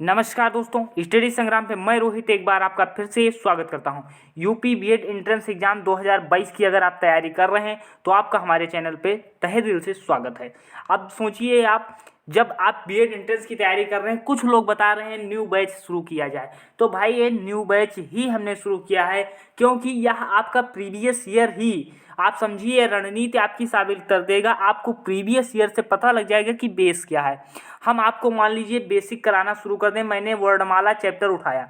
नमस्कार दोस्तों, स्टडी संग्राम पे मैं रोहित एक बार आपका फिर से स्वागत करता हूं। यूपी बीएड एंट्रेंस एग्जाम 2022 की अगर आप तैयारी कर रहे हैं तो आपका हमारे चैनल पे तहे दिल से स्वागत है। अब सोचिए आप, जब आप बीएड एंट्रेंस की तैयारी कर रहे हैं, कुछ लोग बता रहे हैं न्यू बैच शुरू किया जाए, तो भाई ये न्यू बैच ही हमने शुरू किया है, क्योंकि यह आपका प्रीवियस ईयर ही, आप समझिए, रणनीति आपकी साबित कर देगा। आपको प्रीवियस ईयर से पता लग जाएगा कि बेस क्या है। हम आपको मान लीजिए बेसिक कराना शुरू कर दें, मैंने वर्णमाला चैप्टर उठाया,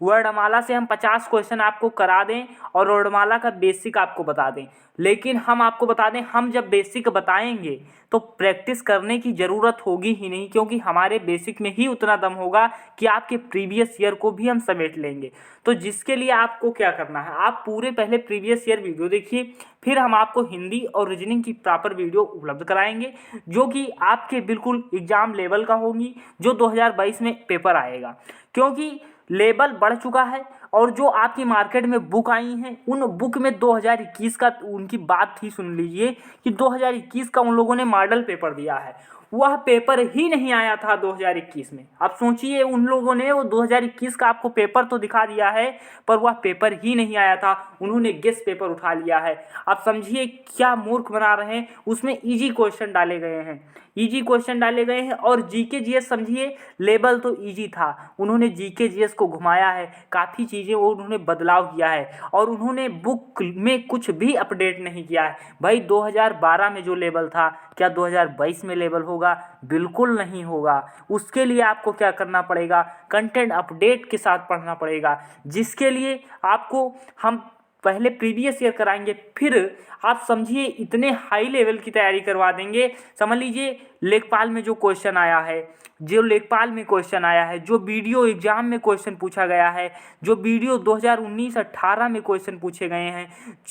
वर्णमाला से हम 50 क्वेश्चन आपको करा दें और वर्णमाला का बेसिक आपको बता दें, लेकिन हम आपको बता दें, हम जब बेसिक बताएंगे तो प्रैक्टिस करने की ज़रूरत होगी ही नहीं, क्योंकि हमारे बेसिक में ही उतना दम होगा कि आपके प्रीवियस ईयर को भी हम समेट लेंगे। तो जिसके लिए आपको क्या करना है, आप पूरे पहले प्रीवियस ईयर वीडियो देखिए, फिर हम आपको हिंदी और रीजनिंग की प्रॉपर वीडियो उपलब्ध कराएंगे, जो कि आपके बिल्कुल एग्जाम लेवल का होगी, जो 2022 में पेपर आएगा। क्योंकि लेवल बढ़ चुका है और जो आपकी मार्केट में बुक आई हैं, उन बुक में 2021 का, उनकी बात ही सुन लीजिए कि 2021 का उन लोगों ने मॉडल पेपर दिया है, वह पेपर ही नहीं आया था 2021 में। आप सोचिए, उन लोगों ने वो 2021 का आपको पेपर तो दिखा दिया है, पर वह पेपर ही नहीं आया था, उन्होंने गेस पेपर उठा लिया है। आप समझिए क्या मूर्ख बना रहे हैं, उसमें इजी क्वेश्चन डाले गए हैं, इजी क्वेश्चन डाले गए हैं। और जीके जीएस समझिए, लेवल तो इजी था, उन्होंने जीके जीएस को घुमाया है, काफ़ी चीज़ें वो उन्होंने बदलाव किया है, और उन्होंने बुक में कुछ भी अपडेट नहीं किया है। भाई 2012 में जो लेवल था, क्या 2022 में लेवल होगा? बिल्कुल नहीं होगा। उसके लिए आपको क्या करना पड़ेगा, कंटेंट अपडेट के साथ पढ़ना पड़ेगा, जिसके लिए आपको हम पहले प्रीवियस ईयर कराएंगे, फिर आप समझिए इतने हाई लेवल की तैयारी करवा देंगे। समझ लीजिए लेखपाल में जो क्वेश्चन आया है, जो लेखपाल में क्वेश्चन आया है, जो वीडियो एग्जाम में क्वेश्चन पूछा गया है, जो वीडियो 2019-18 में क्वेश्चन पूछे गए हैं,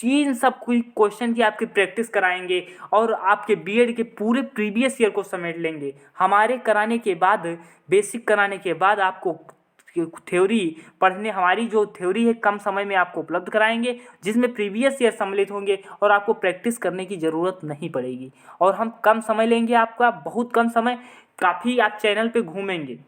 इन सब क्वेश्चन की आपकी प्रैक्टिस कराएंगे और आपके बीएड के पूरे प्रीवियस ईयर को समेट लेंगे। हमारे कराने के बाद, बेसिक कराने के बाद आपको थ्योरी पढ़ने, हमारी जो थ्योरी है कम समय में आपको उपलब्ध कराएंगे, जिसमें प्रीवियस ईयर सम्मिलित होंगे और आपको प्रैक्टिस करने की ज़रूरत नहीं पड़ेगी। और हम कम समय लेंगे, आपका बहुत कम समय, काफ़ी आप चैनल पे घूमेंगे,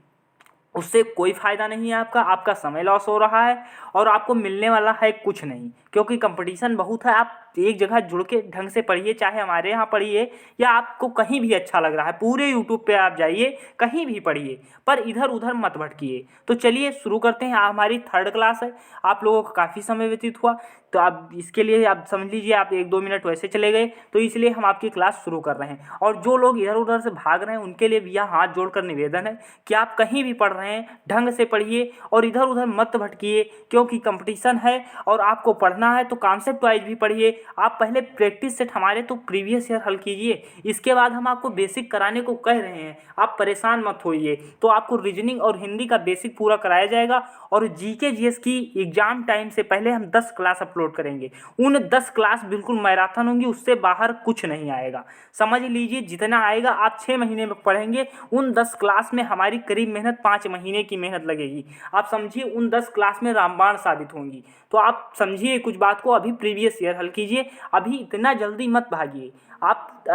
उससे कोई फ़ायदा नहीं है। आपका समय लॉस हो रहा है और आपको मिलने वाला है कुछ नहीं, क्योंकि कंपटीशन बहुत है। आप एक जगह जुड़ के ढंग से पढ़िए, चाहे हमारे यहाँ पढ़िए या आपको कहीं भी अच्छा लग रहा है, पूरे यूट्यूब पे आप जाइए, कहीं भी पढ़िए, पर इधर उधर मत भटकिए। तो चलिए शुरू करते हैं। हमारी थर्ड क्लास है, आप लोगों का काफ़ी समय व्यतीत हुआ, तो आप इसके लिए आप समझ लीजिए, आप 1-2 मिनट वैसे चले गए, तो इसलिए हम आपकी क्लास शुरू कर रहे हैं। और जो लोग इधर उधर से भाग रहे हैं, उनके लिए भी यह हाथ जोड़कर निवेदन है कि आप कहीं भी पढ़ रहे हैं, ढंग से पढ़िए और इधर उधर मत भटकिए, क्योंकि कंपटीशन है और आपको पढ़ना है, तो कॉन्सेप्ट वाइज भी पढ़िए। आप पहले प्रैक्टिस सेट हमारे तो प्रीवियस ईयर हल कीजिए, इसके बाद हम आपको बेसिक कराने को कह रहे हैं, आप परेशान मत होइए। तो आपको रीजनिंग और हिंदी का बेसिक पूरा कराया जाएगा, और जीके जीएस की एग्जाम टाइम से पहले हम 10 क्लास अपलोड करेंगे। उन 10 क्लास बिल्कुल मैराथन होंगी, उससे बाहर कुछ नहीं आएगा। समझ लीजिए जितना आएगा आप 6 महीने में पढ़ेंगे, उन 10 क्लास में हमारी करीब मेहनत 5 महीने की मेहनत लगेगी। आप समझिए उन 10 क्लास में रामबाण साबित होंगी। तो आप समझिए कुछ बात को, अभी प्रीवियस ईयर हल कीजिए, अभी इतना जल्दी मत भागिए। आप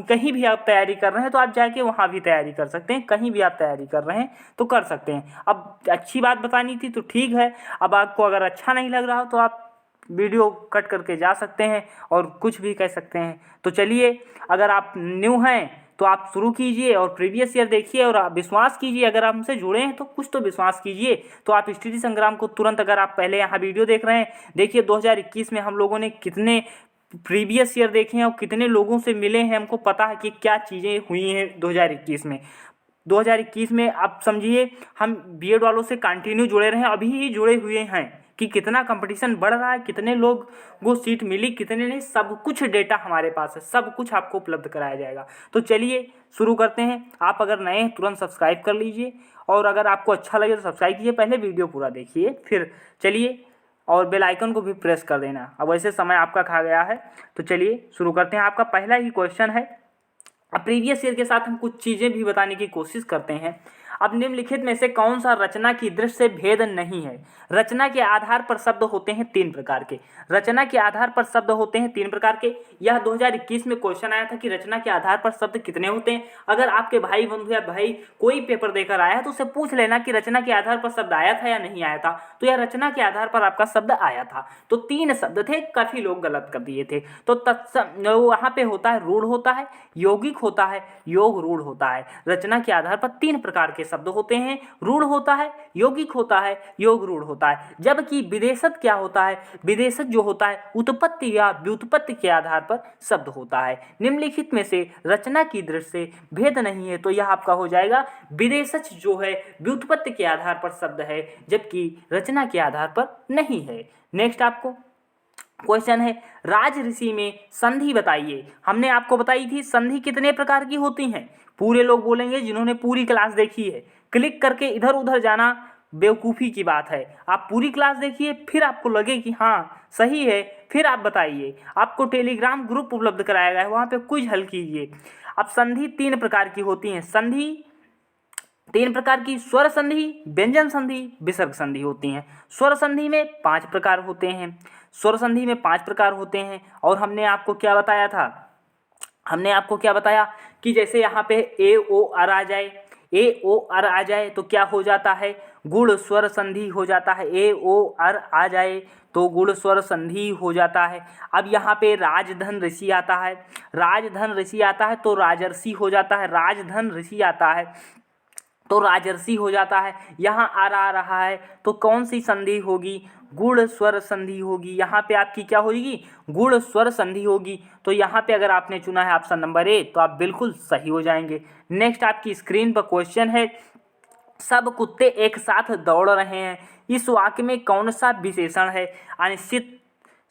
कहीं भी आप तैयारी कर रहे हैं तो आप जाके वहाँ भी तैयारी कर सकते हैं, कहीं भी आप तैयारी कर रहे हैं तो कर सकते हैं। अब अच्छी बात बतानी थी तो ठीक है, अब आपको अगर अच्छा नहीं लग रहा हो तो आप वीडियो कट करके जा सकते हैं और कुछ भी कह सकते हैं। तो चलिए, अगर आप न्यू हैं तो आप शुरू कीजिए और प्रीवियस ईयर देखिए, और आप विश्वास कीजिए, अगर आप हमसे जुड़े हैं तो कुछ तो विश्वास कीजिए। तो आप स्टडी संग्राम को तुरंत, अगर आप पहले यहाँ वीडियो देख रहे हैं, देखिए 2021 में हम लोगों ने कितने प्रीवियस ईयर देखे हैं और कितने लोगों से मिले हैं, हमको पता है कि क्या चीज़ें हुई हैं 2021 में। 2021 में आप समझिए हम बीएड वालों से कंटिन्यू जुड़े रहे हैं, अभी ही जुड़े हुए हैं, कि कितना कंपटीशन बढ़ रहा है, कितने लोग को सीट मिली, कितने नहीं, सब कुछ डेटा हमारे पास है, सब कुछ आपको उपलब्ध कराया जाएगा। तो चलिए शुरू करते हैं। आप अगर नए हैं तुरंत सब्सक्राइब कर लीजिए, और अगर आपको अच्छा लगे तो सब्सक्राइब कीजिए, पहले वीडियो पूरा देखिए, फिर चलिए, और बेल आइकन को भी प्रेस कर देना। अब वैसे समय आपका खा गया है, तो चलिए शुरू करते हैं। आपका पहला ही क्वेश्चन है, अब प्रीवियस ईयर के साथ हम कुछ चीज़ें भी बताने की कोशिश करते हैं। अब निम्नलिखित में से कौन सा रचना की दृष्टि से भेद नहीं है? रचना के आधार पर शब्द होते हैं 3 प्रकार के। रचना के आधार पर शब्द होते हैं 3 प्रकार के। यह 2021 में क्वेश्चन आया था कि रचना के आधार पर शब्द कितने होते हैं। अगर आपके भाई बंधु या भाई कोई पेपर देकर आया है तो उससे पूछ लेना कि रचना के आधार पर शब्द आया था या नहीं आया था। तो यह रचना के आधार पर आपका शब्द आया था। तो 3 शब्द थे, काफ़ी लोग गलत कर दिए थे। तो वहाँ पे होता है रूढ़ होता है, यौगिक होता है, योग रूढ़ होता है। रचना के आधार पर 3 प्रकार के शब्द होते हैं, रूढ़ होता है, यौगिक होता है, योग रूढ़ होता है। जबकि विदेशत क्या होता है? विदेशत जो होता है उत्पत्ति या व्युत्पत्ति के आधार पर शब्द होता है। निम्नलिखित में से रचना की दृष्टि से भेद नहीं है, तो यह आपका हो जाएगा विदेशज जो है व्युत्पत्ति के आधार पर शब्द है, जबकि रचना के आधार पर नहीं है। नेक्स्ट आपको क्वेश्चन है, राज ऋषि में संधि बताइए। हमने आपको बताई थी संधि कितने प्रकार की होती हैं। पूरे लोग बोलेंगे जिन्होंने पूरी क्लास देखी है। क्लिक करके इधर उधर जाना बेवकूफ़ी की बात है। आप पूरी क्लास देखिए, फिर आपको लगे कि हाँ सही है, फिर आप बताइए। आपको टेलीग्राम ग्रुप उपलब्ध कराया गया है, वहाँ पे क्विज हल कीजिए। अब संधि 3 प्रकार की होती हैं। संधि 3 प्रकार की स्वर संधि, व्यंजन संधि, विसर्ग संधि होती हैं। स्वर संधि में 5 प्रकार होते हैं। स्वर संधि में 5 प्रकार होते हैं। और हमने आपको क्या बताया था? हमने आपको क्या बताया कि जैसे यहाँ पे ए ओ अर आ जाए, ए ओ अर आ जाए तो क्या हो जाता है? गुण स्वर संधि हो जाता है। ए ओ अर आ जाए तो गुण स्वर संधि हो जाता है। अब यहाँ पे राजधन ऋषि आता है, राजधन ऋषि आता है तो राजर्षि हो जाता है। राजधन ऋषि आता है तो राजर्षि हो जाता है। यहाँ आर आ रहा है तो कौन सी संधि होगी? गुण स्वर संधि होगी। यहाँ पे आपकी क्या होगी? गुण स्वर संधि होगी। तो यहाँ पे अगर आपने चुना है ऑप्शन नंबर ए तो आप बिल्कुल सही हो जाएंगे। नेक्स्ट आपकी स्क्रीन पर क्वेश्चन है, सब कुत्ते एक साथ दौड़ रहे हैं। इस वाक्य में कौन सा विशेषण है? अनिश्चित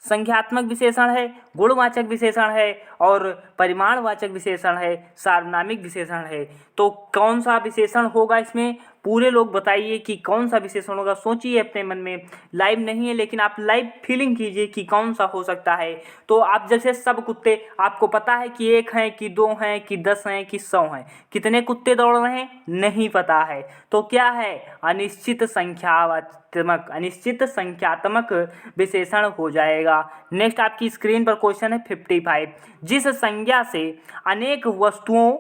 संख्यात्मक विशेषण है, गुणवाचक विशेषण है और परिमाणवाचक विशेषण है, सार्वनामिक विशेषण है। तो कौन सा विशेषण होगा इसमें? पूरे लोग बताइए कि कौन सा विशेषण होगा। सोचिए अपने मन में। लाइव नहीं है लेकिन आप लाइव फीलिंग कीजिए कि कौन सा हो सकता है। तो आप जैसे सब कुत्ते, आपको पता है कि 1 हैं कि 2 हैं कि 10 हैं कि 100 हैं। कितने कुत्ते दौड़ रहे हैं नहीं पता है। तो क्या है? अनिश्चित संख्यात्मक, अनिश्चित संख्यात्मक विशेषण हो जाएगा। नेक्स्ट आपकी स्क्रीन पर क्वेश्चन है 55, जिस संज्ञा से अनेक वस्तुओं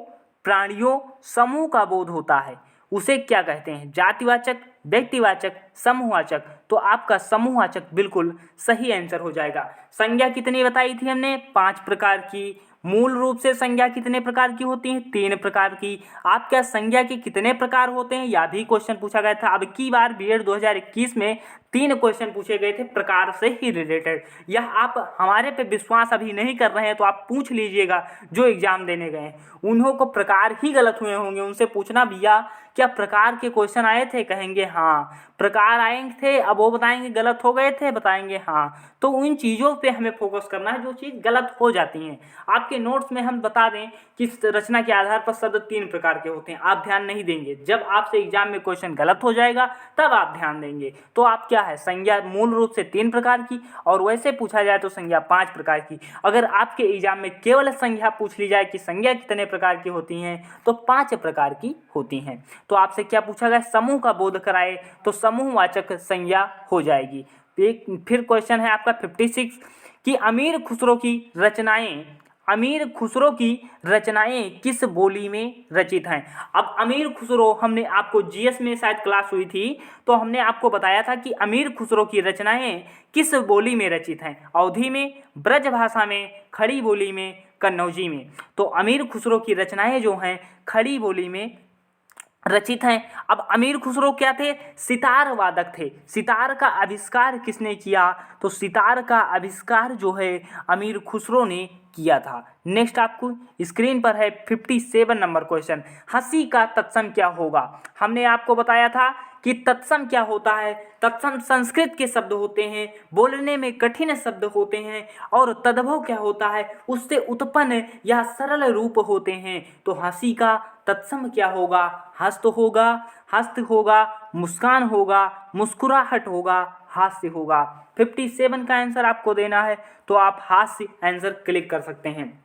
प्राणियों समूह का बोध होता है उसे क्या कहते हैं? जातिवाचक, व्यक्तिवाचक, समूहवाचक। तो आपका समूहवाचक बिल्कुल सही आंसर हो जाएगा। संज्ञा कितनी बताई थी हमने? 5 प्रकार की। मूल रूप से संज्ञा कितने प्रकार की होती हैं? 3 प्रकार की। आप क्या संज्ञा के कितने प्रकार होते हैं यह भी क्वेश्चन पूछा गया था। अब की बार बीएड 2021 में 3 क्वेश्चन पूछे गए थे प्रकार से ही रिलेटेड। यह आप हमारे पे विश्वास अभी नहीं कर रहे हैं तो आप पूछ लीजिएगा जो एग्जाम देने गए हैं उन्हों को प्रकार ही गलत हुए होंगे। उनसे पूछना भैया क्या प्रकार के क्वेश्चन आए थे? कहेंगे हाँ। प्रकार आए थे, अब वो बताएंगे गलत हो गए थे, बताएंगे हाँ। तो उन चीज़ों पे हमें फोकस करना है जो चीज़ गलत हो जाती हैं। आपके नोट्स में हम बता दें कि रचना के आधार पर शब्द 3 प्रकार के होते हैं। आप ध्यान नहीं देंगे, जब आपसे एग्जाम में क्वेश्चन गलत हो जाएगा तब आप ध्यान देंगे। तो आप क्या है, संज्ञा मूल रूप से 3 प्रकार की और वैसे पूछा जाए तो संज्ञा 5 प्रकार की। अगर आपके एग्जाम में केवल संज्ञा पूछ ली जाए कि संज्ञा कितने प्रकार की होती हैं तो 5 प्रकार की होती हैं। तो आपसे क्या पूछा गया? समूह का बोध कराए तो समूहवाचक संज्ञा हो जाएगी। एक फिर क्वेश्चन है आपका 56 कि अमीर खुसरो की रचनाएं किस बोली में रचित हैं? अब अमीर खुसरो, हमने आपको जीएस में शायद क्लास हुई थी तो हमने आपको बताया था कि अमीर खुसरो की रचनाएं किस बोली में रचित हैं? अवधी में, ब्रज भाषा में, खड़ी बोली में, कन्नौजी में। तो अमीर खुसरो की रचनाएं जो हैं खड़ी बोली में रचित हैं। अब अमीर खुसरो क्या थे? सितार वादक थे। सितार का आविष्कार किसने किया? तो सितार का आविष्कार जो है अमीर खुसरो ने किया था। नेक्स्ट आपको स्क्रीन पर है 57 नंबर क्वेश्चन, हंसी का तत्सम क्या होगा? हमने आपको बताया था कि तत्सम क्या होता है। तत्सम संस्कृत के शब्द होते हैं, बोलने में कठिन शब्द होते हैं और तद्भव क्या होता है? उससे उत्पन्न या सरल रूप होते हैं। तो हंसी का तत्सम क्या होगा? हस्त होगा, मुस्कान होगा, मुस्कुराहट होगा, हास्य होगा। 57 का आंसर आपको देना है तो आप हास्य आंसर क्लिक कर सकते हैं।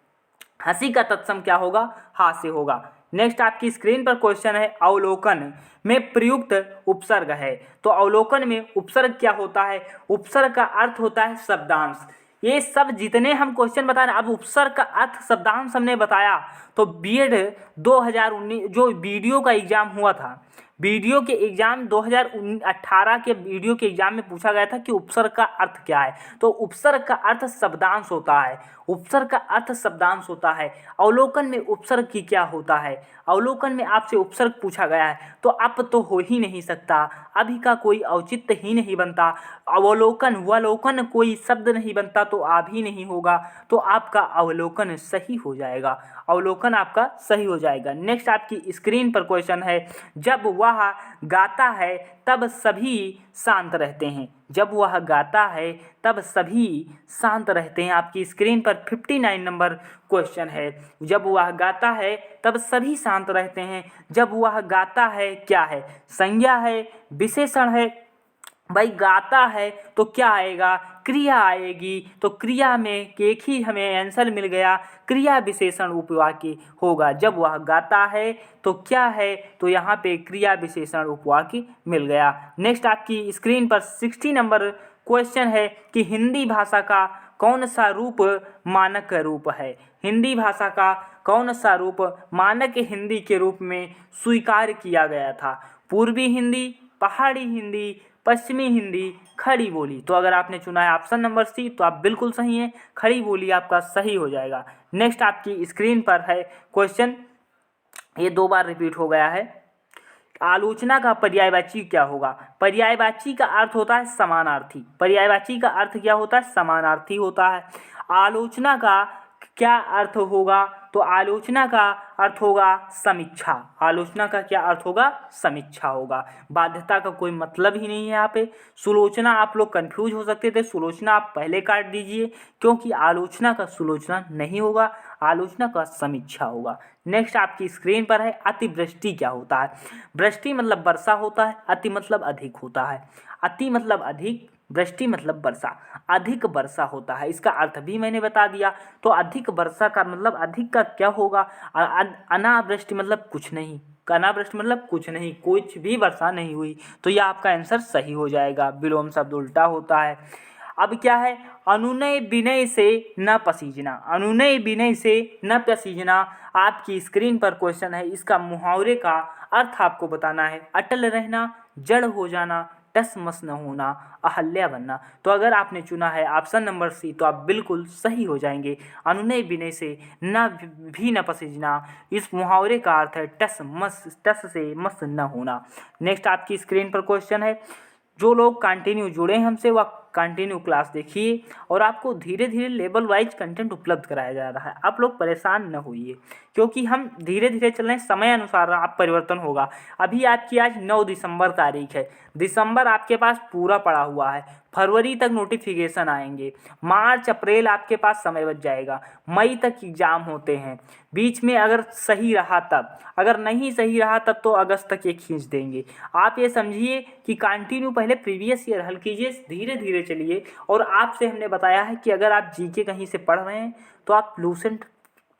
हंसी का तत्सम क्या होगा, हास्य होगा। नेक्स्ट आपकी स्क्रीन पर क्वेश्चन है, अवलोकन में प्रयुक्त उपसर्ग है। तो अवलोकन में उपसर्ग क्या होता है, उपसर्ग का अर्थ होता है शब्दांश। ये सब जितने हम क्वेश्चन बता रहे हैं, अब उपसर्ग का अर्थ शब्दांश हमने बताया। तो बीएड 2019 जो वीडियो का एग्जाम हुआ था, वीडियो के एग्जाम 2018 के वीडियो के एग्जाम में पूछा गया था कि उपसर्ग का अर्थ क्या है। तो उपसर्ग का अर्थ शब्दांश होता है, उपसर्ग का अर्थ शब्दांश होता है। अवलोकन में उपसर्ग की क्या होता है, अवलोकन में आपसे उपसर्ग पूछा गया है तो अप तो हो ही नहीं सकता, अभी का कोई औचित्य ही नहीं बनता। अवलोकन वलोकन कोई शब्द नहीं बनता तो आ भी नहीं होगा, तो आपका अवलोकन सही हो जाएगा, अवलोकन आपका सही हो जाएगा। नेक्स्ट आपकी स्क्रीन पर क्वेश्चन है, जब वह गाता है तब सभी शांत रहते हैं। जब वह गाता है तब सभी शांत रहते हैं। आपकी स्क्रीन पर 59 नंबर क्वेश्चन है, जब वह गाता है तब सभी शांत रहते हैं। जब वह गाता है क्या है, संज्ञा है, विशेषण है। भाई गाता है तो क्या आएगा, क्रिया आएगी। तो क्रिया में एक ही हमें आंसर मिल गया, क्रिया विशेषण उपवाक्य होगा। जब वह गाता है तो क्या है, तो यहाँ पे क्रिया विशेषण उपवाक्य मिल गया। नेक्स्ट आपकी स्क्रीन पर 60 नंबर क्वेश्चन है कि हिंदी भाषा का कौन सा रूप मानक रूप है। हिंदी भाषा का कौन सा रूप मानक हिंदी के रूप में स्वीकार किया गया था। पूर्वी हिंदी, पहाड़ी हिंदी, पश्चिमी हिंदी, खड़ी बोली। तो अगर आपने चुना है ऑप्शन नंबर सी तो आप बिल्कुल सही हैं, खड़ी बोली आपका सही हो जाएगा। नेक्स्ट आपकी स्क्रीन पर है क्वेश्चन, ये 2 बार रिपीट हो गया है, आलोचना का पर्यायवाची क्या होगा। पर्यायवाची का अर्थ होता है समानार्थी। पर्यायवाची का अर्थ क्या होता है, समानार्थी होता है। आलोचना का क्या अर्थ होगा, तो आलोचना का अर्थ होगा समीक्षा। आलोचना का क्या अर्थ होगा, समीक्षा होगा। बाध्यता का कोई मतलब ही नहीं है यहाँ पे। सुलोचना आप लोग कंफ्यूज हो सकते थे, सुलोचना आप पहले काट दीजिए क्योंकि आलोचना का सुलोचना नहीं होगा, आलोचना का समीक्षा होगा। नेक्स्ट आपकी स्क्रीन पर है, अतिवृष्टि क्या होता है। वृष्टि मतलब वर्षा होता है, अति मतलब अधिक होता है। अति मतलब अधिक, वृष्टि मतलब वर्षा, अधिक वर्षा होता है, इसका अर्थ भी मैंने बता दिया। तो अधिक वर्षा का मतलब अधिक का क्या होगा, अनावृष्टि मतलब कुछ नहीं, अनावृष्टि मतलब कुछ नहीं, कुछ भी वर्षा नहीं हुई। तो यह आपका आंसर सही हो जाएगा, विलोम शब्द उल्टा होता है। अब क्या है, अनुनय विनय से न पसीजना। अनुनय विनय से न पसीजना आपकी स्क्रीन पर क्वेश्चन है, इसका मुहावरे का अर्थ आपको बताना है। अटल रहना, जड़ हो जाना, टस मस न होना, अहल्या बनना। तो अगर आपने चुना है ऑप्शन नंबर सी तो आप बिल्कुल सही हो जाएंगे। अनुनय विनय से न पसीजना, इस मुहावरे का अर्थ है टस से मस न होना। नेक्स्ट आपकी स्क्रीन पर क्वेश्चन है, जो लोग कंटिन्यू जुड़े हैं हमसे वह कंटिन्यू क्लास देखिए और आपको धीरे धीरे लेवल वाइज कंटेंट उपलब्ध कराया जा रहा है। आप लोग परेशान न होइए क्योंकि हम धीरे धीरे चल रहे हैं, समय अनुसार आप परिवर्तन होगा। अभी आपकी आज 9 दिसंबर तारीख है, दिसंबर आपके पास पूरा पड़ा हुआ है, फरवरी तक नोटिफिकेशन आएंगे, मार्च अप्रैल आपके पास समय बच जाएगा, मई तक एग्जाम होते हैं। बीच में अगर सही रहा तब, अगर नहीं सही रहा तब तो अगस्त तक ये खींच देंगे। आप ये समझिए कि कंटिन्यू पहले प्रीवियस ईयर हल कीजिए, धीरे धीरे चलिए। और आपसे हमने बताया है कि अगर आप जीके कहीं से पढ़ रहे हैं तो आप लूसेंट,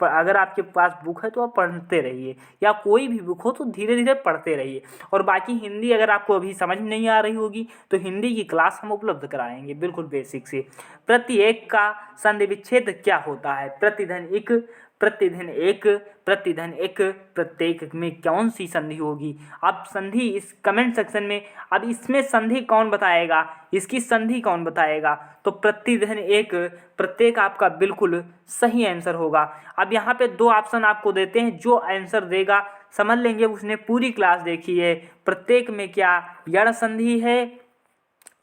अगर आपके पास बुक है तो आप पढ़ते रहिए, या कोई भी बुक हो तो धीरे धीरे पढ़ते रहिए। और बाकी हिंदी अगर आपको अभी समझ नहीं आ रही होगी तो हिंदी की क्लास हम उपलब्ध कराएंगे बिल्कुल बेसिक से। प्रतिएक का संधि विच्छेद क्या होता है। प्रतिधन एक, प्रतिधन एक, प्रतिधन एक, प्रत्येक में कौन सी संधि होगी। अब संधि इस कमेंट सेक्शन में, अब इसमें संधि कौन बताएगा, इसकी संधि कौन बताएगा। तो प्रतिधन एक, प्रत्येक आपका बिल्कुल सही आंसर होगा। अब यहाँ पे 2 ऑप्शन आपको देते हैं, जो आंसर देगा समझ लेंगे उसने पूरी क्लास देखी है। प्रत्येक में क्या यण संधि है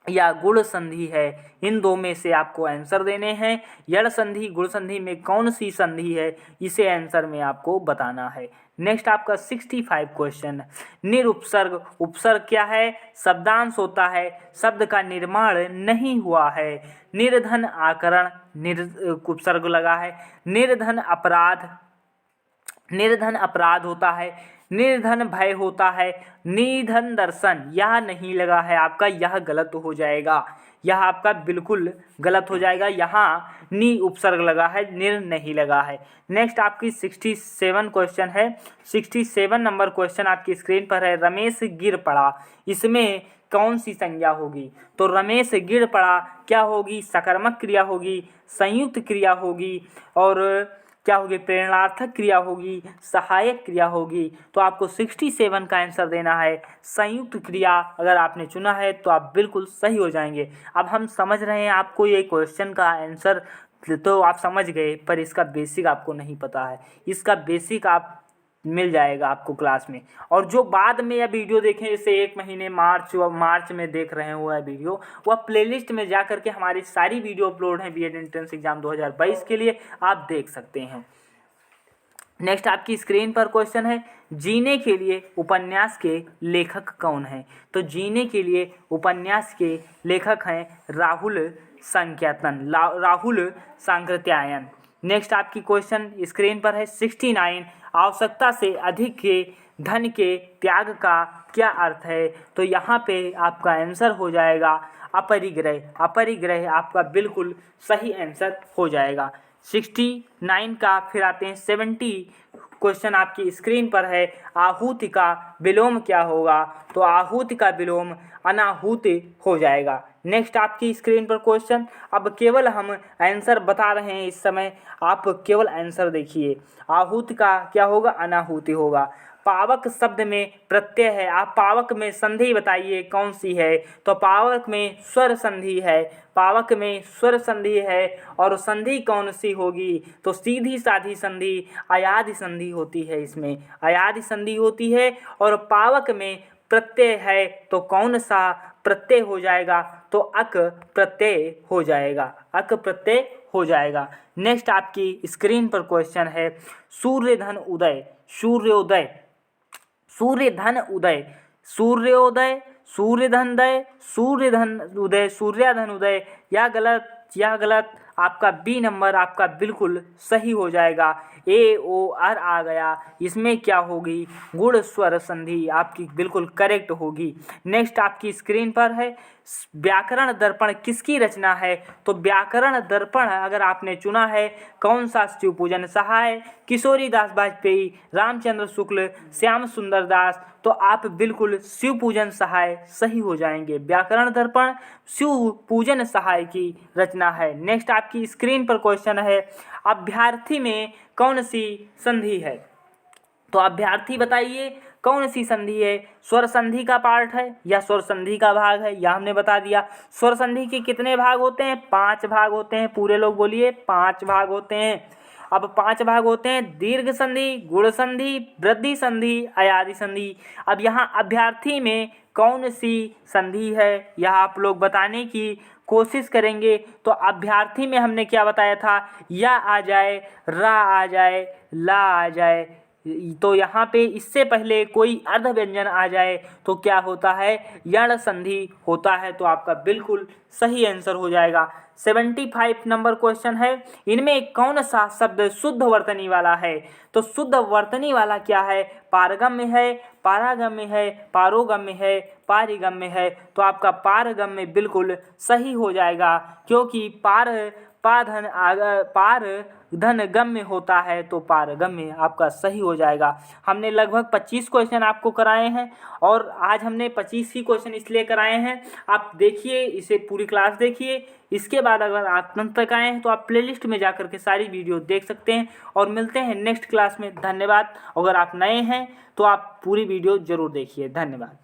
या गुण संधि है, इन 2 में से आपको आंसर देने हैं। यण संधि गुण संधि में कौन सी संधि है, इसे आंसर में आपको बताना है। नेक्स्ट आपका 65 क्वेश्चन, निरुपसर्ग। उपसर्ग क्या है, शब्दांश होता है, शब्द का निर्माण नहीं हुआ है। निर्धन आकरण, उपसर्ग लगा है। निर्धन अपराध, निर्धन अपराध होता है। निर्धन भय होता है। निधन दर्शन, यह नहीं लगा है आपका, यह गलत हो जाएगा। यह आपका बिल्कुल गलत हो जाएगा। यहाँ नी उपसर्ग लगा है, निर नहीं लगा है। नेक्स्ट आपकी 67 क्वेश्चन है। 67 नंबर क्वेश्चन आपकी स्क्रीन पर है। रमेश गिर पड़ा, इसमें कौन सी संज्ञा होगी? तो रमेश गिर पड़ा क्या होगी? सकर्मक क्रिया होगी, संयुक्त क्रिया होगी, और क्या होगी? प्रेरणार्थक क्रिया होगी, सहायक क्रिया होगी। तो आपको 67 का आंसर देना है संयुक्त क्रिया। अगर आपने चुना है तो आप बिल्कुल सही हो जाएंगे। अब हम समझ रहे हैं आपको ये क्वेश्चन का आंसर तो आप समझ गए, पर इसका बेसिक आपको नहीं पता है। इसका बेसिक आप मिल जाएगा आपको क्लास में। और जो बाद में यह वीडियो देखें, जैसे 1 महीने मार्च में देख रहे हो यह वीडियो, वह प्लेलिस्ट में जा करके हमारी सारी वीडियो अपलोड हैं बीएड एंट्रेंस एग्जाम 2022 के लिए, आप देख सकते हैं। नेक्स्ट आपकी स्क्रीन पर क्वेश्चन है, जीने के लिए उपन्यास के लेखक कौन हैं? तो जीने के लिए उपन्यास के लेखक हैं राहुल सांकृत्यायन। नेक्स्ट आपकी क्वेश्चन स्क्रीन पर है 69, आवश्यकता से अधिक के धन के त्याग का क्या अर्थ है? तो यहाँ पे आपका आंसर हो जाएगा अपरिग्रह। अपरिग्रह आपका बिल्कुल सही आंसर हो जाएगा। 69 का फिर आते हैं 70 क्वेश्चन आपकी स्क्रीन पर है। आहूति का विलोम क्या होगा? तो आहूति का विलोम अनाहूति हो जाएगा। नेक्स्ट आपकी स्क्रीन पर क्वेश्चन, अब केवल हम आंसर बता रहे हैं इस समय, आप केवल आंसर देखिए। आहूति का क्या होगा? अनाहूति होगा। पावक शब्द में प्रत्यय है, आप पावक में संधि बताइए कौन सी है? तो पावक में स्वर संधि है, पावक में स्वर संधि है। और संधि कौन सी होगी? तो सीधी साधी संधि, अयादि संधि होती है, इसमें अयादि संधि होती है। और पावक में प्रत्यय है तो कौन सा प्रत्यय हो जाएगा? तो अक प्रत्यय हो जाएगा, अक प्रत्यय हो जाएगा। नेक्स्ट आपकी स्क्रीन पर क्वेश्चन है, सूर्यधन उदय, सूर्योदय, सूर्यधन उदय, सूर्योदय, सूर्यधन उदय, सूर्यधन उदय, सूर्यधन उदय, या गलत, या गलत। आपका बी नंबर आपका बिल्कुल सही हो जाएगा। ए ओ आर आ गया, इसमें क्या होगी? गुण स्वर संधि आपकी बिल्कुल करेक्ट होगी। नेक्स्ट आपकी स्क्रीन पर है, व्याकरण दर्पण किसकी रचना है? तो व्याकरण दर्पण अगर आपने चुना है, कौन सा? शिवपूजन सहाय, किशोरी दास वाजपेयी, रामचंद्र शुक्ल, श्याम सुंदर दास। तो आप बिल्कुल शिवपूजन सहाय सही हो जाएंगे। व्याकरण दर्पण शिवपूजन सहाय की रचना है। नेक्स्ट आपकी स्क्रीन पर क्वेश्चन है, अभ्यर्थी में कौन सी संधि है? तो अभ्यर्थी बताइए कौन सी संधि है? स्वर संधि का पार्ट है या स्वर संधि का भाग है? यह हमने बता दिया। स्वर संधि के कितने भाग होते हैं? 5 भाग होते हैं। पूरे लोग बोलिए, 5 भाग होते हैं। अब 5 भाग होते हैं, दीर्घ संधि, गुण संधि, वृद्धि संधि, अयादि संधि। अब यहाँ अभ्यर्थी में कौन सी संधि है, यह आप लोग बताने की कोशिश करेंगे। तो अभ्यर्थी में हमने क्या बताया था? या आ जाए, रा आ जाए, ला आ जाए। तो यहाँ पे इससे पहले कोई अर्ध व्यंजन आ जाए तो क्या होता है? यण संधि होता है। तो आपका बिल्कुल सही आंसर हो जाएगा। 75 नंबर क्वेश्चन है, इनमें कौन सा शब्द शुद्ध वर्तनी वाला है? तो शुद्ध वर्तनी वाला क्या है? पारगम्य है, पारागम्य है, पारोगम्य है, पारिगम्य है। तो आपका पारगम्य बिल्कुल सही हो जाएगा, क्योंकि पार धन गम्य होता है, तो पारगम्य आपका सही हो जाएगा। हमने लगभग 25 क्वेश्चन आपको कराए हैं, और आज हमने 25 ही क्वेश्चन इसलिए कराए हैं। आप देखिए, इसे पूरी क्लास देखिए। इसके बाद अगर आप अंत तक आए हैं तो आप प्लेलिस्ट में जाकर के सारी वीडियो देख सकते हैं। और मिलते हैं नेक्स्ट क्लास में। धन्यवाद। अगर आप नए हैं तो आप पूरी वीडियो ज़रूर देखिए। धन्यवाद।